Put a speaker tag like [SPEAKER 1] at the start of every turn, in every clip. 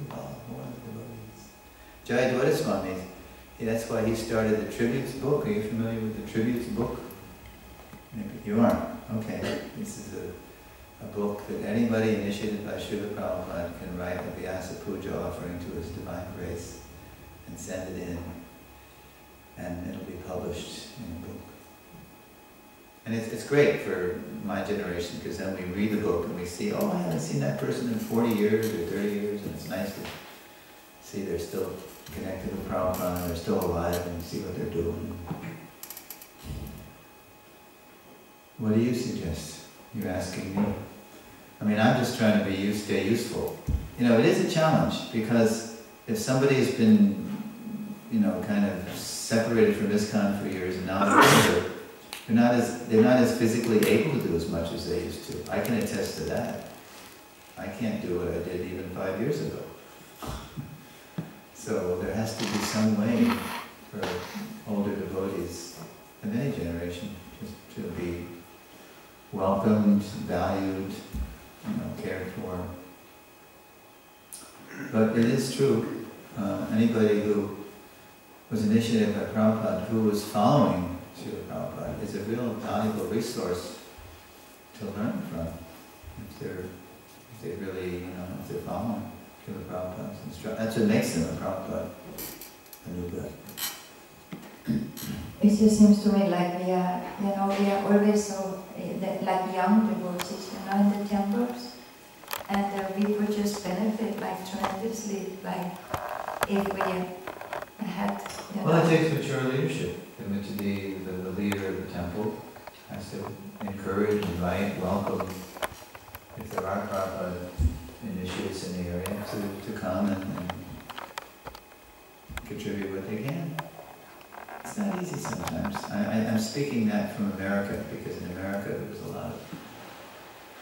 [SPEAKER 1] involved, more of the devotees. Jayadwada Swami, that's why he started the Tributes book. Are you familiar with the Tributes book? Maybe you aren't. Okay. This is a book that anybody initiated by Srila Prabhupada can write a Vyasa Puja offering to His Divine Grace and send it in, and it'll be published in a book. And it's great for my generation, because then we read the book and we see, oh, I haven't seen that person in 40 years or 30 years, and it's nice to see they're still connected with Prabhupada, they're still alive, and see what they're doing. What do you suggest? You're asking me. I mean, I'm just trying to stay useful. You know, it is a challenge, because if somebody's been, you know, kind of separated from ISKCON for years and now they're older, they're not as physically able to do as much as they used to. I can attest to that. I can't do what I did even 5 years ago. So there has to be some way for older devotees of any generation just to be welcomed, valued, you know, cared for. But it is true, anybody who was initiated by Prabhupada, who was following Srila Prabhupada, is a real valuable resource to learn from. If they really, you know, if they're following Srila Prabhupada's instruction. That's what makes them a Prabhupada Anuga.
[SPEAKER 2] It just seems to me like we are, you know, we are always so, like young devotees, you know, in the temples. And we would just benefit like tremendously, like if we had, you know.
[SPEAKER 1] Well, it takes mature leadership. The leader of the temple has to encourage, invite, welcome, if there are Prabhupada initiates in the area, to come and contribute what they can. It's not easy sometimes. I'm speaking that from America, because in America there's a lot of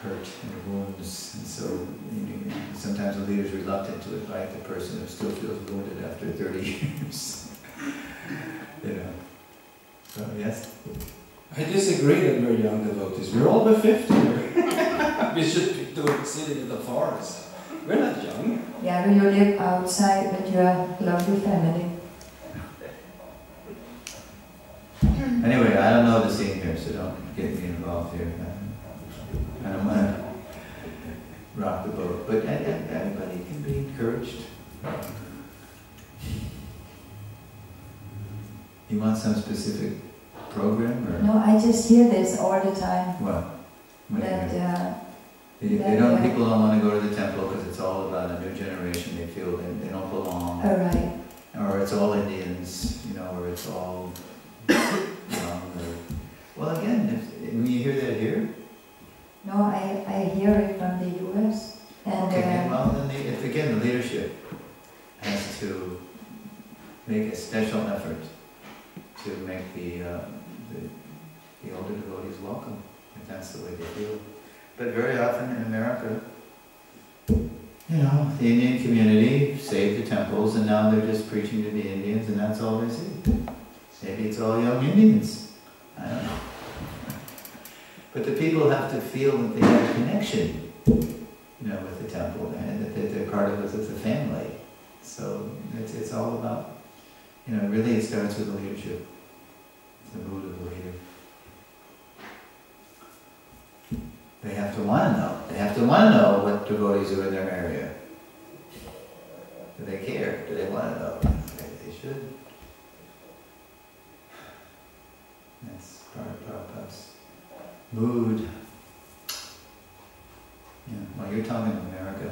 [SPEAKER 1] hurt and wounds, and so sometimes the leader's reluctant to invite the person who still feels wounded after 30 years. You know. So, yes?
[SPEAKER 3] I disagree that we're young devotees. We're all over 50. We should be sitting in the forest. We're not young.
[SPEAKER 2] Yeah, you live outside with your lovely family.
[SPEAKER 1] Anyway, I don't know the scene here, so don't get me involved here. I don't want to rock the boat, but everybody can be encouraged. You want some specific program, or?
[SPEAKER 2] No, I just hear this all the time.
[SPEAKER 1] What?
[SPEAKER 2] That,
[SPEAKER 1] people don't want to go to the temple because it's all about a new generation. They feel they don't belong.
[SPEAKER 2] Oh, right.
[SPEAKER 1] Or it's all Indians, you know, or it's all young. Well, again, when you hear that here?
[SPEAKER 2] No, I hear it from the U.S. And,
[SPEAKER 1] okay, well, then the leadership has to make a special effort to make the older devotees welcome, if that's the way they feel. But very often in America, you know, the Indian community saved the temples, and now they're just preaching to the Indians, and that's all they see. Maybe it's all young Indians. I don't know. But the people have to feel that they have a connection, you know, with the temple, and that they're part of it as a family. So it's all about, you know, really it starts with the leadership. It's the mood of the leader. They have to want to know. They have to want to know what devotees are in their area. Do they care? Do they want to know? They should. That's part of Prabhupada's mood. Yeah. Well, you're talking to America.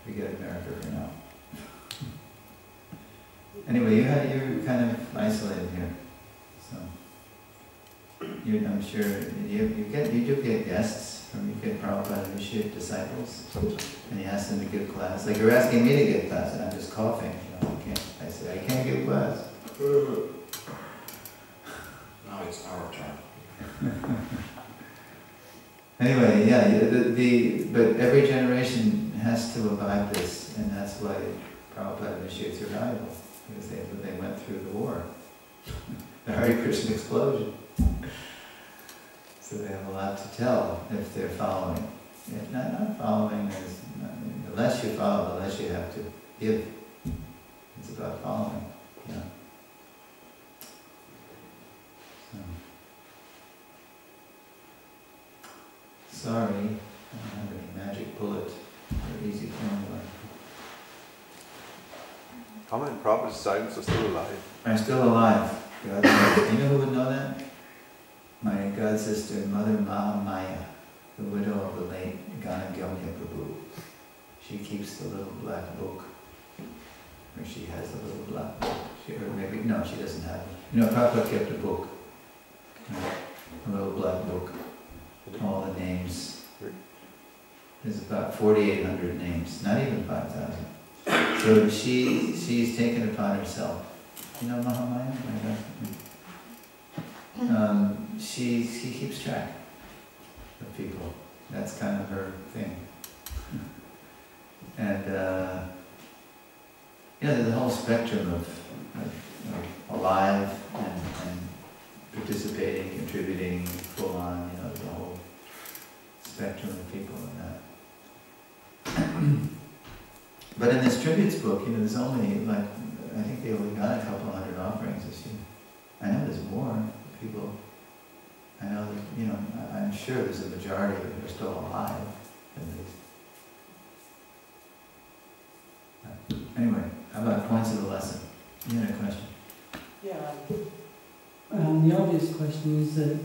[SPEAKER 1] Forget America for now. Anyway, you're kind of isolated here, so I'm sure you do get guests from Prabhupada initiate disciples, and you ask them to give class. Like you're asking me to give class, and I'm just coughing. You know, I say I can't give class.
[SPEAKER 3] Now it's our turn.
[SPEAKER 1] Anyway, yeah, but every generation has to abide this, and that's why Prabhupada initiates are valuable, because they went through the war, the Hare Krishna explosion. So they have a lot to tell if they're following. If not following, there's The less you follow, the less you have to give. It's about following, you know. Sorry, I don't have any magic bullet or easy formula.
[SPEAKER 4] How many Prabhupada's disciples are still alive?
[SPEAKER 1] I'm still alive. God knows. You know who would know that? My god sister, Mother Mahamaya, the widow of the late Ganagyonya Prabhu. She keeps the little black book. Or she has a little black book. Or maybe, no, she doesn't have it. You know, Prabhupada kept a book. A little black book. All the names. There's about 4,800 names, not even 5,000. So she's taken upon herself. You know Mahamaya? She keeps track of people. That's kind of her thing. And there's a whole spectrum of alive and participating, contributing, full on, there's a whole spectrum of people in that. But in this tributes book, there's only I think they only got a couple hundred offerings this year. I know there's more people. I know that, I'm sure there's a majority who are still alive, at least. Anyway, how about points of the lesson? You had a question?
[SPEAKER 5] Yeah. The obvious question is that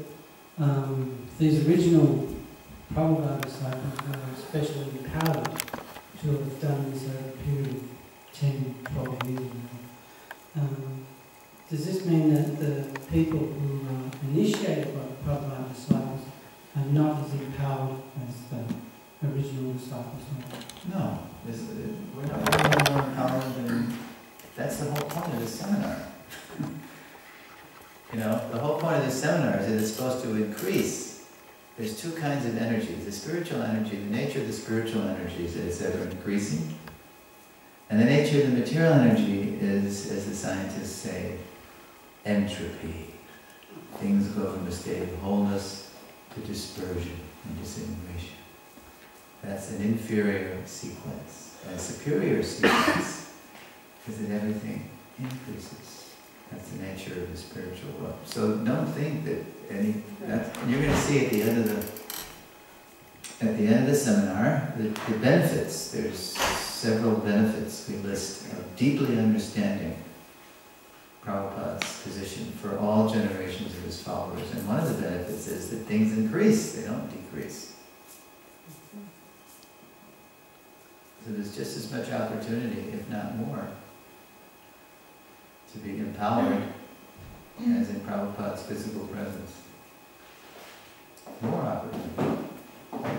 [SPEAKER 5] these original Prabhupada disciples were especially empowered to have done this over a period of 10, 12 years now. Does this mean that the people who are initiated by Prabhupada disciples are not as empowered as the original disciples were?
[SPEAKER 1] No, we're not more empowered than... That's the whole point of this seminar. The whole point of this seminar is that it's supposed to increase. There's two kinds of energies. The spiritual energy, the nature of the spiritual energy is that it's ever increasing. And the nature of the material energy is, as the scientists say, entropy. Things go from a state of wholeness to dispersion and disintegration. That's an inferior sequence. And a superior sequence is that everything increases. That's the nature of the spiritual world. So don't think that you're going to see at the end of the seminar the benefits. There's several benefits we list of deeply understanding Prabhupada's position for all generations of his followers. And one of the benefits is that things increase, they don't decrease. So there's just as much opportunity, if not more, to be empowered as in Prabhupada's physical presence. More opportunity.
[SPEAKER 5] Okay.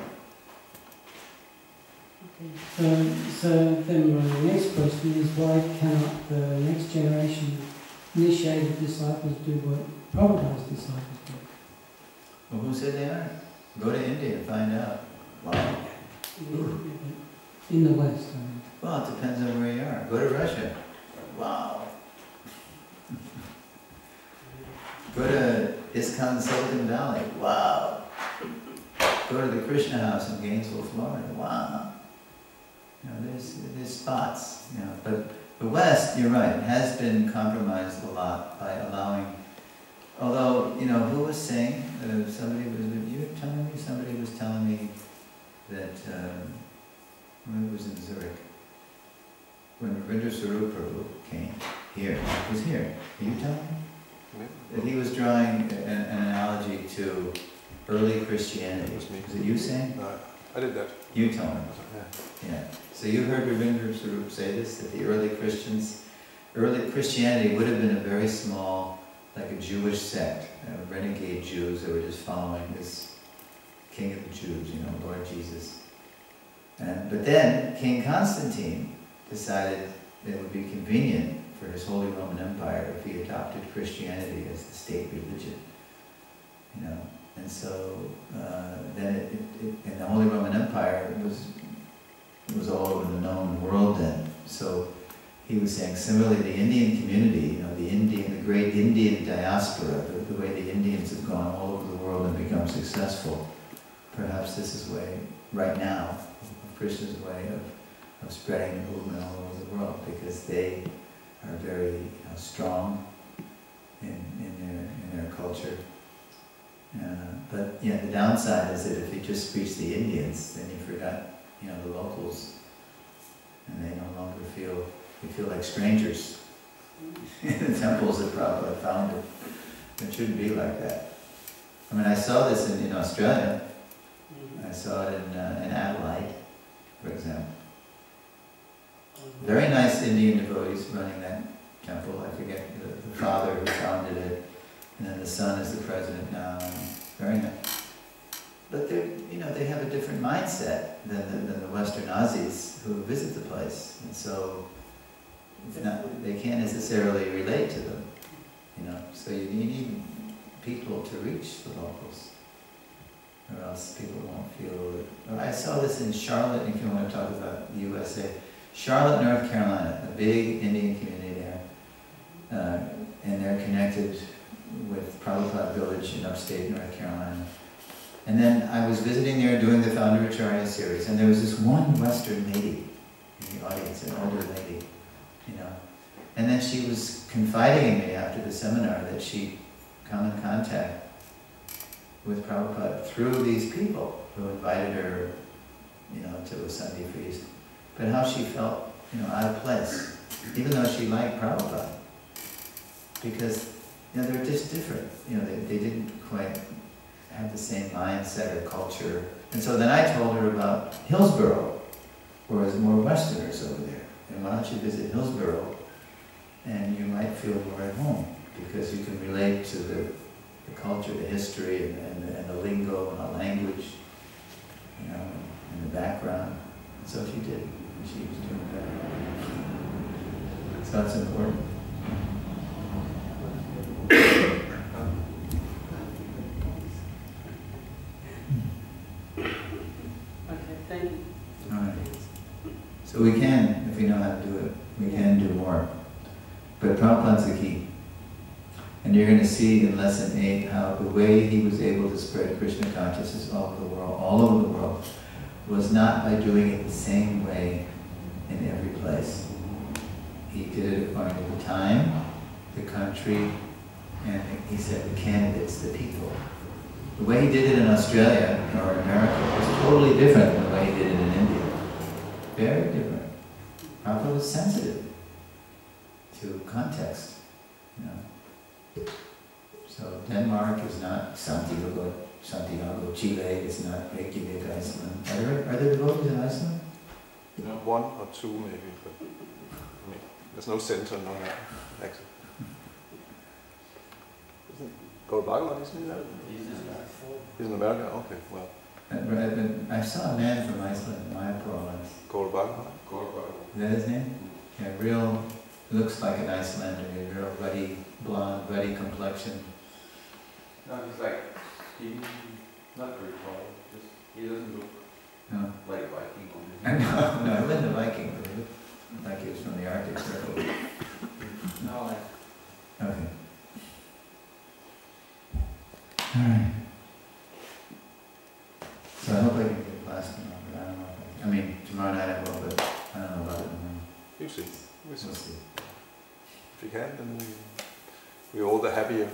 [SPEAKER 5] So then my next question is, why cannot the next generation initiated disciples do what Prabhupada's disciples do?
[SPEAKER 1] Well, who said they aren't? Go to India and find out. Wow.
[SPEAKER 5] In the West, I mean.
[SPEAKER 1] Well, it depends on where you are. Go to Russia. Wow. Go to ISKCON Silicon Valley. Wow. Go to the Krishna House in Gainesville, Florida. Wow. There's spots. But the West, you're right, has been compromised a lot by allowing. Although, who was saying? Somebody was telling me that. It was in Zurich, when Suresvara came here. He was here. Are you telling me? That he was drawing an analogy to early Christianity. Was it you saying?
[SPEAKER 4] I did that.
[SPEAKER 1] You told me.
[SPEAKER 4] Yeah.
[SPEAKER 1] So you heard Ravindra Swarup say this, that the early Christianity would have been a very small, like a Jewish sect, renegade Jews that were just following this King of the Jews, Lord Jesus. But then King Constantine decided that it would be convenient for his Holy Roman Empire if he adopted Christianity as the state religion. And so then and the Holy Roman Empire was all over the known world then. So he was saying similarly the Indian community, the great Indian diaspora, the way the Indians have gone all over the world and become successful. Perhaps this is way right now. Krishna's way of spreading the movement all over the world, because they are very strong in their culture. But the downside is that if you just preach the Indians, then you forgot the locals, and they no longer feel like strangers in the temples that Prabhupada founded. It shouldn't be like that. I mean, I saw this in Australia. I saw it in Adelaide, for example. Very nice Indian devotees running that temple. I forget the father who founded it, and then the son is the president now. Very nice. But they have a different mindset than the Western Aussies who visit the place, and so they can't necessarily relate to them. So you need people to reach the locals, or else people won't feel it. I saw this in Charlotte, if you want to talk about the USA. Charlotte, North Carolina, a big Indian community there, and they're connected with Prabhupada Village in upstate North Carolina. And then I was visiting there doing the Founder Acaraya series, and there was this one Western lady in the audience, an older lady, And then she was confiding in me after the seminar that she'd come in contact with Prabhupada through these people who invited her, to a Sunday feast. But how she felt, out of place, even though she liked Prabhupada. Because, they're just different. They didn't quite have the same mindset or culture. And so then I told her about Hillsborough, where there's more Westerners over there. And why don't you visit Hillsborough, and you might feel more at home, because you can relate to the culture, the history, and the lingo, and the language, and the background. And so she did, and she was doing better. So that's important.
[SPEAKER 5] Okay, thank you.
[SPEAKER 1] All right. So we can, if we know how to do it, we can do more. But Prabhupada's the key. And you're going to see in lesson 8 how the way he was able to spread Krishna consciousness all over the world, was not by doing it the same way in every place. He did it according to the time, the country, and he said the candidates, the people. The way he did it in Australia or in America was totally different than the way he did it in India. Very different. Prabhupada was sensitive to context. So Denmark is not Santiago, Chile is not Reykjavik, Iceland. Are there devotees in Iceland?
[SPEAKER 4] One or two maybe, but there's no center, no actually. Go Bhagavan, isn't he? He's in America? Okay, well.
[SPEAKER 1] I saw a man from Iceland, Mayapur once.
[SPEAKER 4] Go Bhagavan?
[SPEAKER 1] Is that his name? Yeah, looks like an Icelander, a real ruddy, blonde, ruddy complexion.
[SPEAKER 6] No, he's like skinny, not very tall, he doesn't look like a Viking on his
[SPEAKER 1] No, he wasn't a Viking, but he looked like he was from the Arctic Circle.
[SPEAKER 6] No,
[SPEAKER 1] Okay. Alright. So I hope I can get class tomorrow, but I don't know if I mean, tomorrow night I will, but I don't know about it tomorrow.
[SPEAKER 4] You see.
[SPEAKER 1] We'll see.
[SPEAKER 4] If you can, then we're all the happier.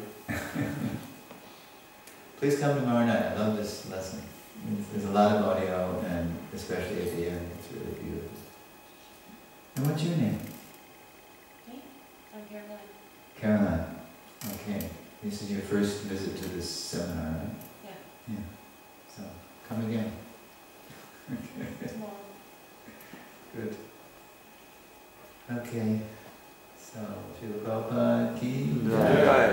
[SPEAKER 1] Please come tomorrow night. I love this lesson. There's a lot of audio, and especially at the end, it's really beautiful. And what's your name?
[SPEAKER 7] Me? I'm Caroline.
[SPEAKER 1] Caroline. Okay. This is your first visit to this seminar, right?
[SPEAKER 7] Yeah.
[SPEAKER 1] Yeah. So, come again.
[SPEAKER 7] Tomorrow.
[SPEAKER 1] Good. Okay. So, Srila Prabhupada ki
[SPEAKER 4] Jai.
[SPEAKER 1] jai.